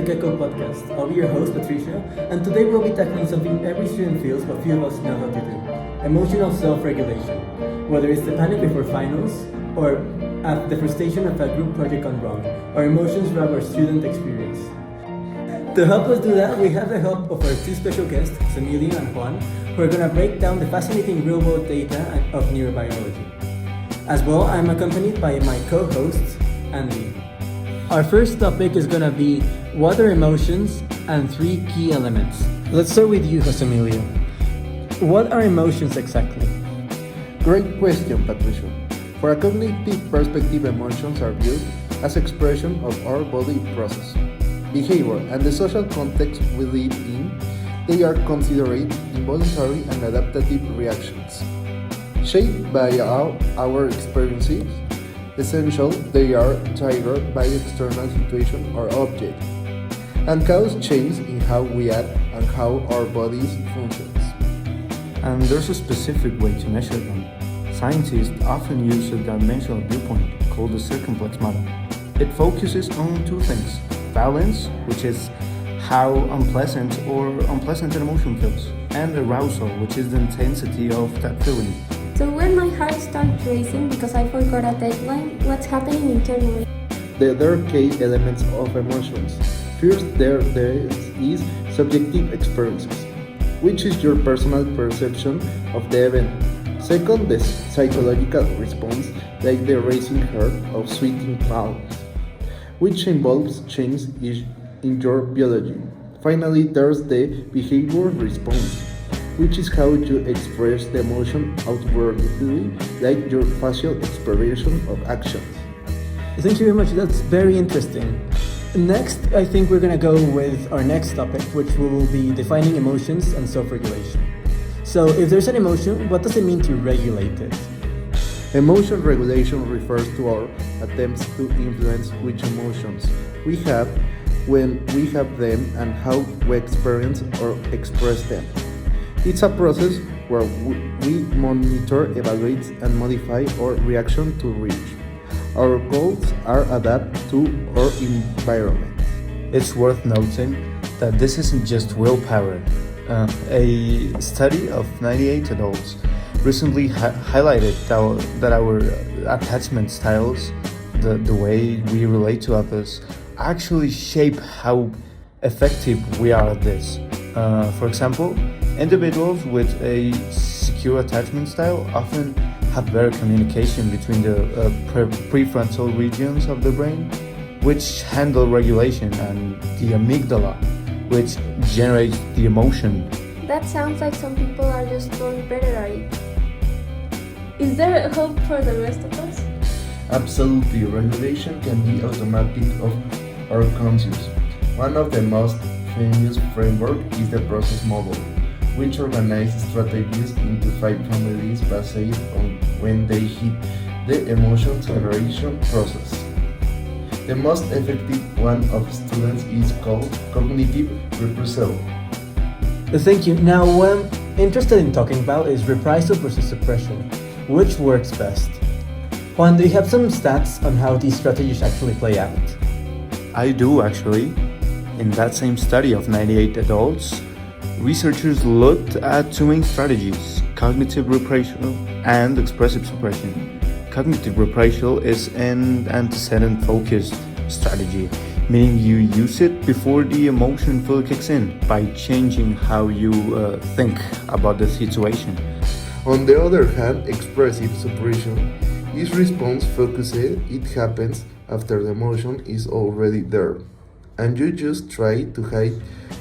Gecko Podcast. I'll be your host, Patricia, and today we'll be tackling something every student feels but few of us know how to do: emotional self-regulation. Whether it's the panic before finals, or at the frustration of a group project gone wrong, our emotions drive our student experience. To help us do that, we have the help of our two special guests, Emilio and Juan, who are going to break down the fascinating real-world data of neurobiology. As well, I'm accompanied by my co-hosts, Andy. Our first topic is going to be what are emotions and three key elements. Let's start with you, Jose Emilio. What are emotions exactly? Great question, Patricia. For a cognitive perspective, emotions are viewed as expression of our body process, behavior, and the social context we live in. They are considered involuntary and adaptive reactions. Shaped by our experiences, essential, they are triggered by external situation or object, and cause change in how we act and how our bodies functions. And there's a specific way to measure them. Scientists often use a dimensional viewpoint called the circumplex model. It focuses on two things: valence, which is how unpleasant an emotion feels, and arousal, which is the intensity of that feeling. So when my heart starts racing because I forgot a deadline, what's happening internally? There are key elements of emotions. First, there is subjective experiences, which is your personal perception of the event. Second, the psychological response, like the racing heart or sweating palms, which involves change in your biology. Finally, there's the behavioral response, which is how you express the emotion outwardly, like your facial expression of actions. Thank you very much. That's very interesting. Next, I think we're going to go with our next topic, which will be defining emotions and self-regulation. So, if there's an emotion, what does it mean to regulate it? Emotion regulation refers to our attempts to influence which emotions we have, when we have them, and how we experience or express them. It's a process where we monitor, evaluate, and modify our reaction to reach. Our goals are adapt to our environment. It's worth noting that this isn't just willpower. A study of 98 adults recently highlighted that our attachment styles, the way we relate to others, actually shape how effective we are at this. For example, individuals with a secure attachment style often have better communication between the prefrontal regions of the brain, which handle regulation, and the amygdala, which generates the emotion. That sounds like some people are just born better at it. Is there hope for the rest of us? Absolutely, regulation can be automatic or conscious. One of the most famous framework is the process model, which organizes strategies into 5 families based on when they hit the emotion toleration process. The most effective one of students is called cognitive reprisal. Thank you. Now, what I'm interested in talking about is reprisal versus suppression. Which works best? Juan, do you have some stats on how these strategies actually play out? I do, actually. In that same study of 98 adults, researchers looked at two main strategies: cognitive reprisal and expressive suppression. Cognitive reprisal is an antecedent-focused strategy, meaning you use it before the emotion fully kicks in by changing how you think about the situation. On the other hand, expressive suppression is response focused. It happens after the emotion is already there, and you just try to hide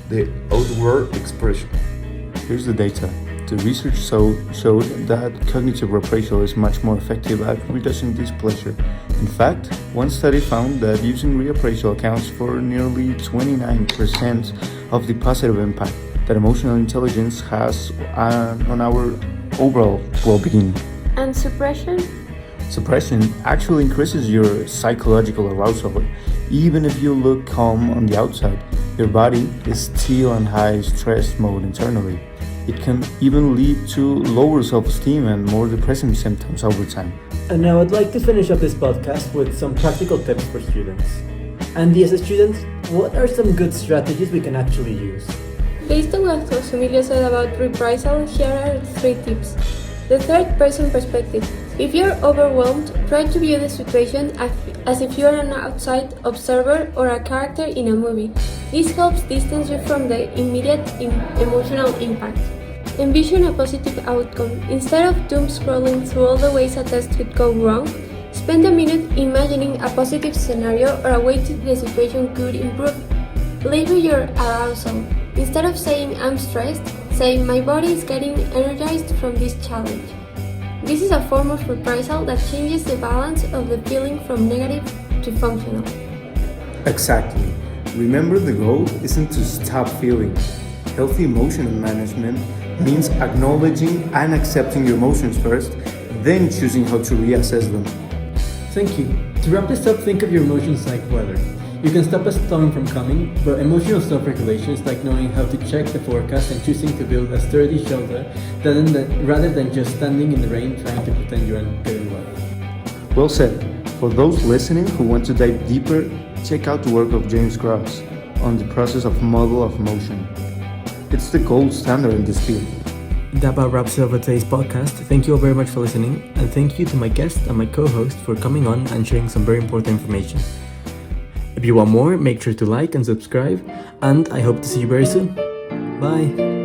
the outward expression. Here's the data. The research showed that cognitive reprisal is much more effective at reducing displeasure. In fact, one study found that using reappraisal accounts for nearly 29% of the positive impact that emotional intelligence has on our overall well-being. And suppression? Suppression actually increases your psychological arousal. Even if you look calm on the outside, your body is still in high stress mode internally. It can even lead to lower self-esteem and more depressing symptoms over time. And now I'd like to finish up this podcast with some practical tips for students. Andy, as a student, what are some good strategies we can actually use? Based on what Jose Emilio said about reprisal, here are 3 tips. The third person perspective. If you're overwhelmed, try to view the situation as if you are an outside observer or a character in a movie. This helps distance you from the immediate emotional impact. Envision a positive outcome. Instead of doom scrolling through all the ways a test could go wrong, spend a minute imagining a positive scenario or a way the situation could improve. Label your arousal. Instead of saying I'm stressed, say my body is getting energized from this challenge. This is a form of reprisal that changes the balance of the feeling from negative to functional. Exactly. Remember, the goal isn't to stop feeling. Healthy emotion management means acknowledging and accepting your emotions first, then choosing how to reassess them. Thank you. To wrap this up, think of your emotions like weather. You can stop a storm from coming, but emotional self-regulation is like knowing how to check the forecast and choosing to build a sturdy shelter rather than just standing in the rain trying to pretend you're getting wet. Well said. For those listening who want to dive deeper, check out the work of James Krause on the process of model of motion. It's the gold standard in this field. That about wraps up today's podcast. Thank you all very much for listening, and thank you to my guest and my co-host for coming on and sharing some very important information. If you want more, make sure to like and subscribe, and I hope to see you very soon. Bye!